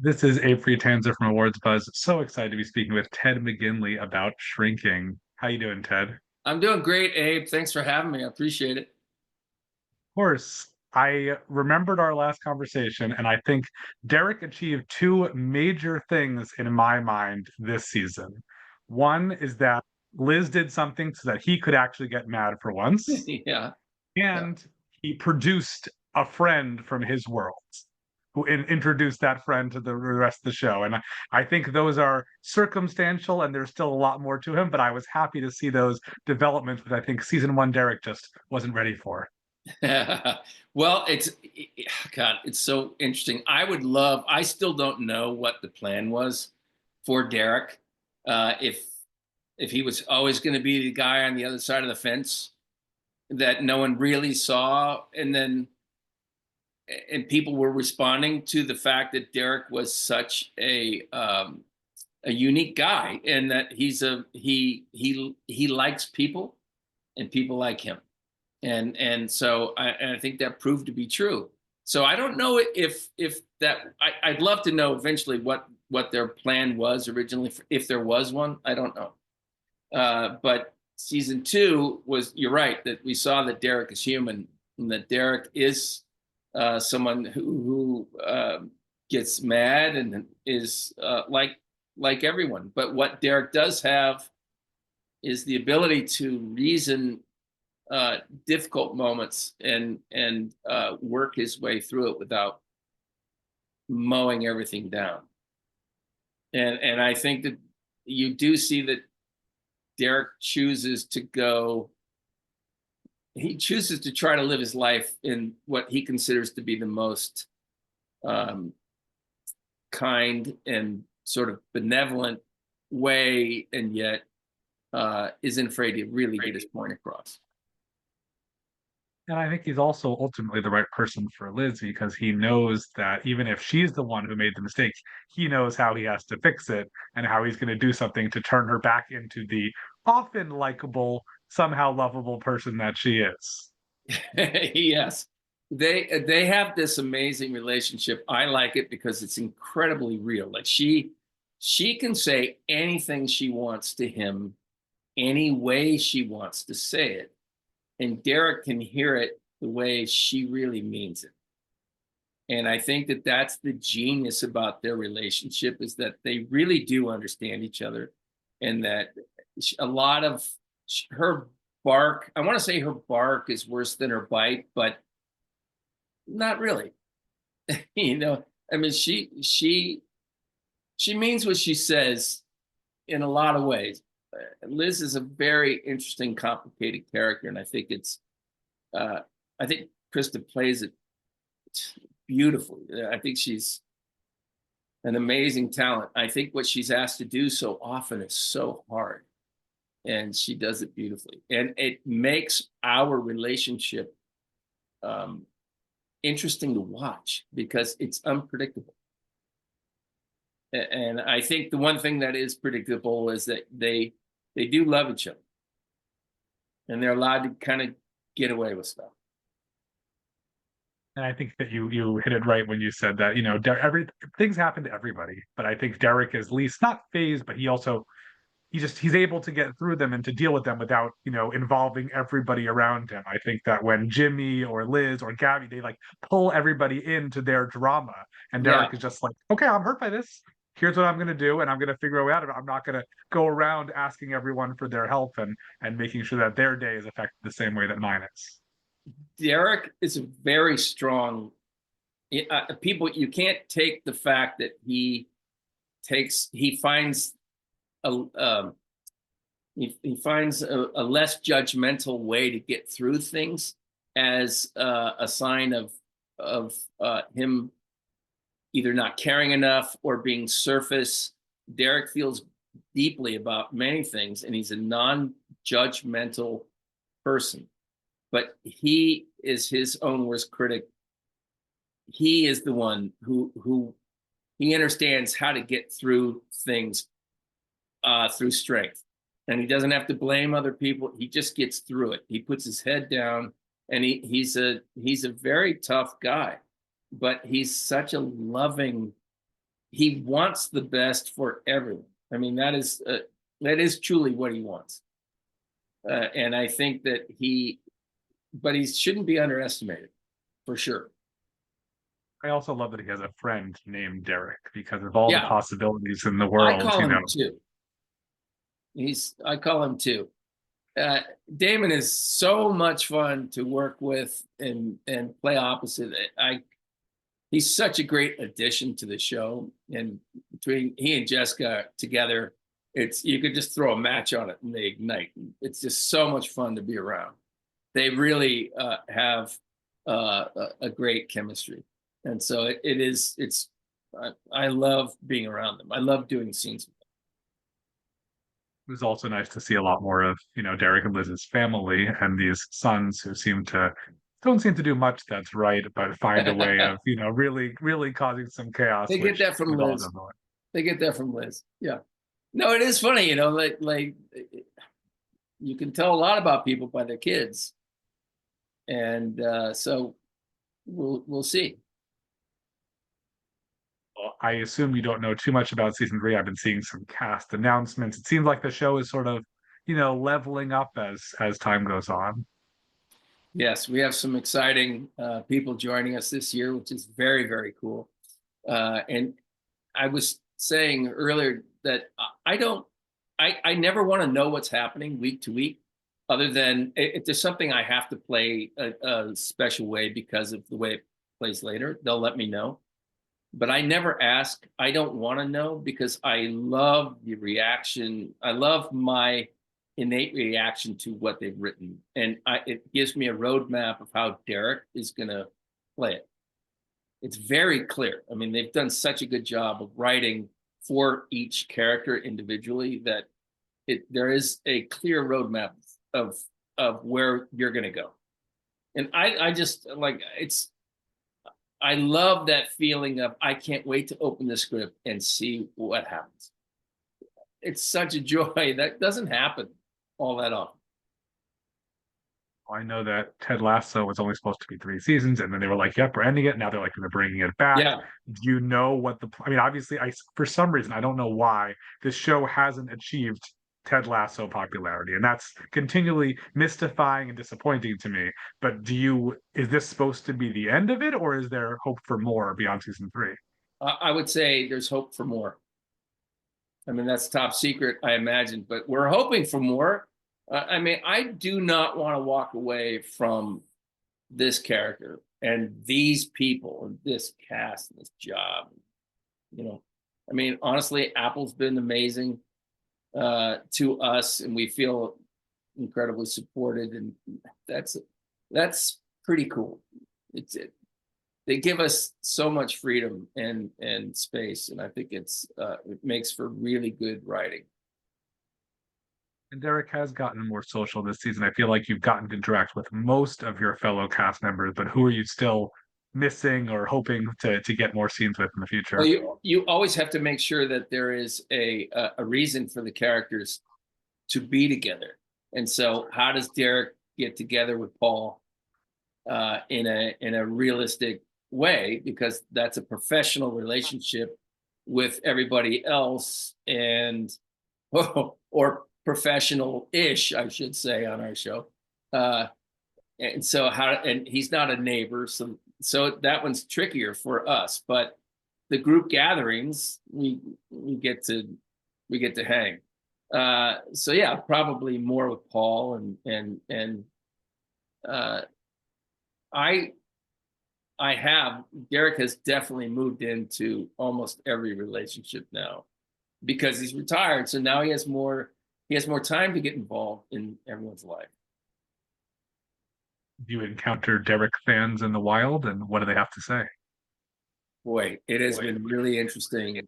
This is Abe Friedtanzer from Awards Buzz. So excited to be speaking with Ted McGinley about shrinking. How you doing, Ted? Of I'm doing great, Abe. Thanks for having me. I appreciate it. course, I remembered our last conversation, and I think Derek achieved two major things in my mind this season. One is that Liz did something so that he could actually get mad for once, Yeah, yeah. and he produced a friend from his world who introduced that friend to the rest of the show. And I think those are circumstantial and there's still a lot more to him, but I was happy to see those developments, which I think season one Derek just wasn't ready for. Well, God, it's so interesting. I still don't know what the plan was for Derek. If he was always going to be the guy on the other side of the fence that no one really saw, and people were responding to the fact that Derek was such a unique guy, and that he likes people and people like him, and so I think that proved to be true. So I don't know if that I'd love to know eventually what their plan was originally, if there was one. I don't know. But season two was, you're right, that we saw that Derek is human, and that Derek is someone who gets mad and is like everyone. But what Derek does have is the ability to reason difficult moments and work his way through it without mowing everything down. And I think that you do see that Derek chooses to go. He chooses to try to live his life in what he considers to be the most um, kind and sort of benevolent way, and yet isn't afraid to really get his point across. And I think he's also ultimately the right person for Liz because he knows that even if she's the one who made the mistake, he knows how he has to fix it and how he's going to do something to turn her back into the often likable, somehow lovable person that she is. Yes, they have this amazing relationship. I like it because it's incredibly real. Like she can say anything she wants to him, any way she wants to say it, and Derek can hear it the way she really means it. And I think that that's the genius about their relationship, is that they really do understand each other, and that a lot of her bark, I want to say her bark is worse than her bite, but not really. you know, I mean, she means what she says in a lot of ways. Liz is a very interesting, complicated character, and uh, I think Krista plays it beautifully. I think she's an amazing talent. I think what she's asked to do so often is so hard, and she does it beautifully. And it makes our relationship um, interesting to watch because it's unpredictable. And I think the one thing that is predictable is that they do love each other, and they're allowed to kind of get away with stuff. And I think that you hit it right when you said that, every things happen to everybody, but I think Derek is least not phased, but he's able to get through them and to deal with them without, involving everybody around him. I think that when Jimmy or Liz or Gabby, they like pull everybody into their drama, and Yeah, Derek is just like, okay, I'm hurt by this. Here's what I'm going to do, and I'm going to figure a way out of it. I'm not going to go around asking everyone for their help and making sure that their day is affected the same way that mine is. Derek is a very strong. People, you can't take the fact that he finds a he finds a less judgmental way to get through things as a sign of him either not caring enough or being surface. Derek feels deeply about many things, and he's a non-judgmental person. But he is his own worst critic. He is the one who he understands how to get through things through strength, and he doesn't have to blame other people. He just gets through it. He puts his head down, and he's a very tough guy, but he's such a loving he wants the best for everyone. I mean, that is truly what he wants. And I think that but he shouldn't be underestimated for sure. I also love that he has a friend named Derek because of all the Yeah, possibilities in the I world, call you him know. too. I call him too. Uh, Damon is so much fun to work with and play opposite. He's such a great addition to the show, and between he and Jessica together, it's you could just throw a match on it and they ignite. It's just so much fun to be around. They really have a great chemistry, and so it is. I love being around them. I love doing scenes with It was also nice to see a lot more of, you know, Derek and Liz's family and these sons who don't seem to do much that's right, but find a way them. of, you know, really, really causing some chaos, They get which that from we've all Liz. done. They get that from Liz. Yeah. No, it is funny, like you can tell a lot about people by their kids, and so we'll see. Well, I assume you don't know too much about season three. I've been seeing some cast announcements. It seems like the show is sort of, you know, leveling up as time goes on. Yes, we have some exciting people joining us this year, which is very very cool. And I was saying earlier that I don't, I never want to know what's happening week to week, other than if there's something I have to play a special way because of the way it plays later, they'll let me know. But I never ask. I don't want to know because I love the reaction. I love my innate reaction to what they've written, and it gives me a roadmap of how Derek is going to play it. It's very clear. I mean, they've done such a good job of writing for each character individually that there is a clear roadmap of where you're going to go. And I just like I love that feeling of I can't wait to open the script and see what happens. It's such a joy that doesn't happen all that often. I know that Ted Lasso was only supposed to be three seasons, and then they were like, "Yep, we're ending it." Now they're like, they're bringing it back. Yeah, Do you know what the? I mean, obviously, I for some reason I don't know why this show hasn't achieved Ted Lasso popularity, and that's continually mystifying and disappointing to me. But is this supposed to be the end of it, or is there hope for more beyond season three? I would say there's hope for more. I mean, that's top secret, I imagine, but we're hoping for more. I mean, I do not want to walk away from this character and these people and this cast and this job. You know, I mean, honestly, Apple's been amazing to us, and we feel incredibly supported, and that's that's pretty cool. It they give us so much freedom and space, and I think it makes for really good writing. And Derek has gotten more social this season. I feel like you've gotten to interact with most of your fellow cast members, but who are you still missing or hoping to get more scenes with in the Well, future? you always have to make sure that there is a reason for the characters to be together. And so, how does Derek get together with Paul in a realistic way? Because that's a professional relationship with everybody else, and or professional-ish, I should say, on our show. Uh, and so and he's not a neighbor, so that one's trickier for us. But the group gatherings, we get to hang. So yeah, probably more with Paul and uh, I I have Derek has definitely moved into almost every relationship now because he's retired. So now he has more time to get involved in everyone's life. Do you encounter Derek fans in the wild, and what do they have to say? Boy, it has been really interesting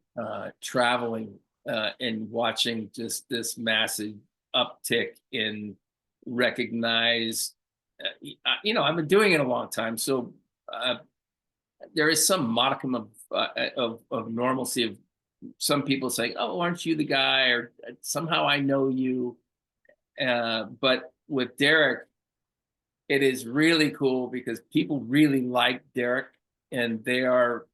traveling and watching just this massive uptick in recognized. I've been doing it a long time, so uh, there is some modicum of normalcy of some people saying, "Oh, aren't you the guy?" or "Somehow I know you." But with Derek, it is really cool because people really like Derek, and they are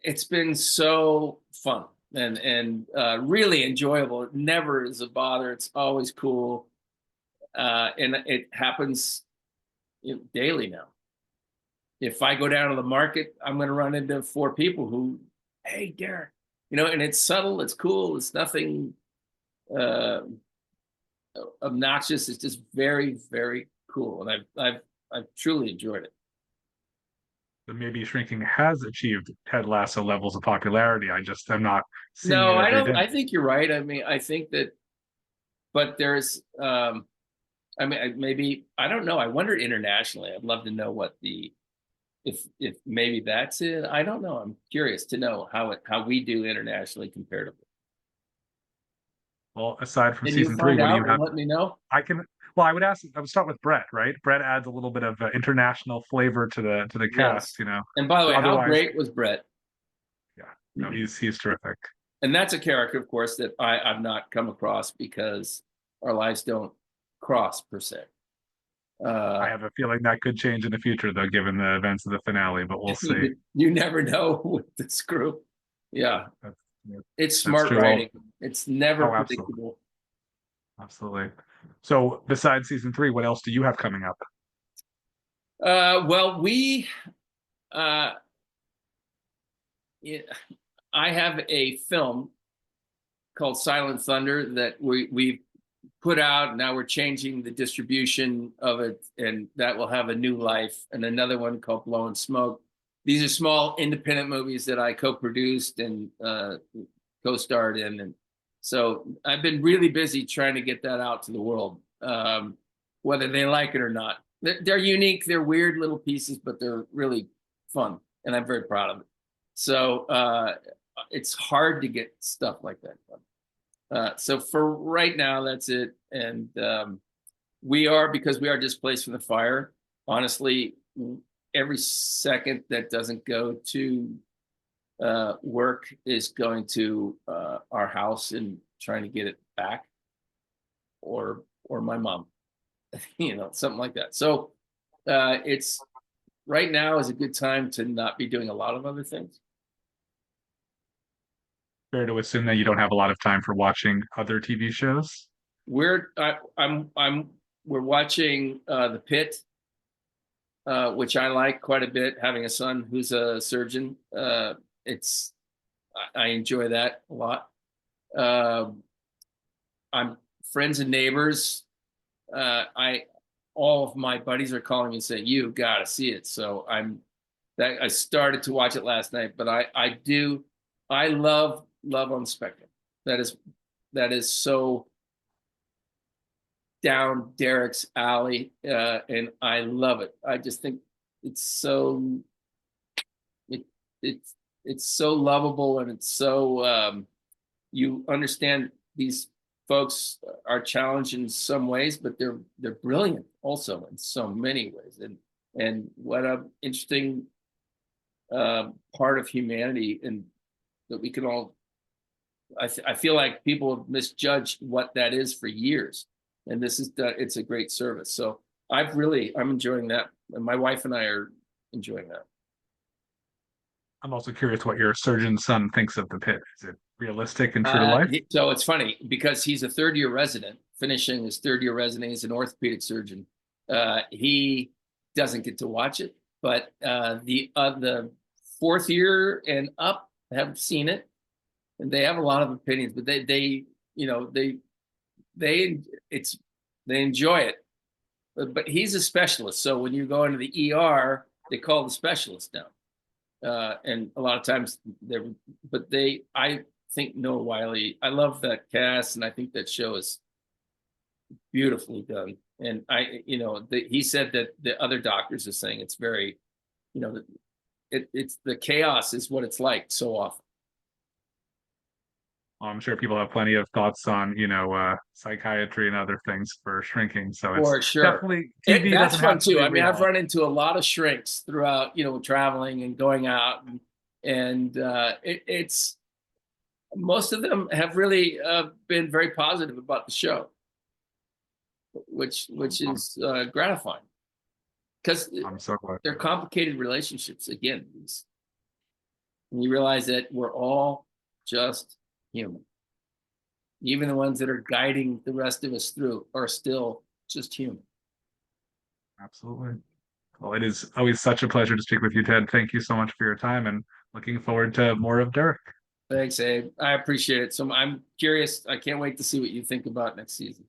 It's been so fun and really enjoyable. It never is a bother. It's always cool, and it happens, daily now. If I go down to the market, I'm going to run into 4 people who, hey, Derek, and it's subtle, it's cool, it's nothing uh, obnoxious. It's just very, very cool, and I've truly enjoyed it. But maybe shrinking has achieved Ted Lasso levels of popularity. I'm not seeing No, it I every don't. day. I think you're right. I mean, I think that, but there's, I mean, maybe I don't know. I wonder internationally. I'd love to know what the if maybe that's it. I don't know. I'm curious to know how we do internationally comparatively. Well, aside from Can you season 3, find what do you out and have? let me know? I can. Well, I would start with Brett, right? Brett adds a little bit of international flavor to the Yes. cast, you know. And by the way, how Otherwise, great was Brett? yeah, no, he's terrific. And that's a character, of course, that I've not come across because our lives don't cross per se. I Uh, have a feeling that could change in the future, though, given the events of the finale. But we'll see. you never know with this group. Yeah, That's, it's that's smart true. Well, writing. It's never oh, absolutely, predictable. absolutely. So, besides season 3, what else do you have coming up? Well, uh, yeah, I have a film called Silent Thunder that we put out. Now we're changing the distribution of it, and that will have a new life. And another one called Blowing Smoke. These are small independent movies that I co-produced and co-starred in, and so I've been really busy trying to get that out to the world, whether they like it or not. They're unique, they're weird little pieces, but they're really fun, and I'm very proud of it. So it's hard to get stuff like that done. So for right now, that's it. And because we are displaced from the fire, honestly, every second that doesn't go to work is going to our house and trying to get it back, or my mom, something like that. So it's right now is a good time to not be doing a lot of other things. Fair to assume that you don't have a lot of time for watching other TV shows. I'm we're watching The Pit, which I like quite a bit. Having a son who's a surgeon, it's I enjoy that a lot. Uh, I'm Friends and Neighbors. I All of my buddies are calling me and saying you got to see it. So I started to watch it last night, but I love on the Spectrum. That is so down Derek's alley, and I love it. I just think it's so it, it's it's so lovable, and it's so you understand these folks are challenged in some ways, but they're brilliant also in so many ways, and what an interesting part of humanity, and that we can all. I feel like people have misjudged what that is for years, and it's a great service. So I'm enjoying that, and my wife and I are enjoying that. I'm also curious what your surgeon son thinks of The Pit. Is it realistic and true to life? So it's funny because he's a third-year resident, finishing his third-year resident. He's an orthopedic surgeon. He doesn't get to watch it, but the fourth year and up have seen it, and they have a lot of opinions. But they they it's they enjoy it. But he's a specialist, so when you go into the ER, they call the specialist down, and a lot of times I think Noah Wiley. I love that cast, and I think that show is beautifully done. And he said that the other doctors are saying it's very, it's the chaos is what it's like so often. I'm sure people have plenty of thoughts on, psychiatry and other things for shrinking. So it's For sure. definitely TV That's doesn't fun have to too. be I mean, I've real. run into a lot of shrinks throughout, traveling and going out, and it's most of them have really been very positive about the show, which is gratifying because I'm so glad. they're complicated relationships. Again, And you realize that we're all just human. Even the ones that are guiding the rest of us through are still just human. Absolutely. Well, it is always such a pleasure to speak with you, Ted. Thank you so much for your time and looking forward to more of Derek. Thanks, Abe. I appreciate it. So I'm curious. I can't wait to see what you think about next season.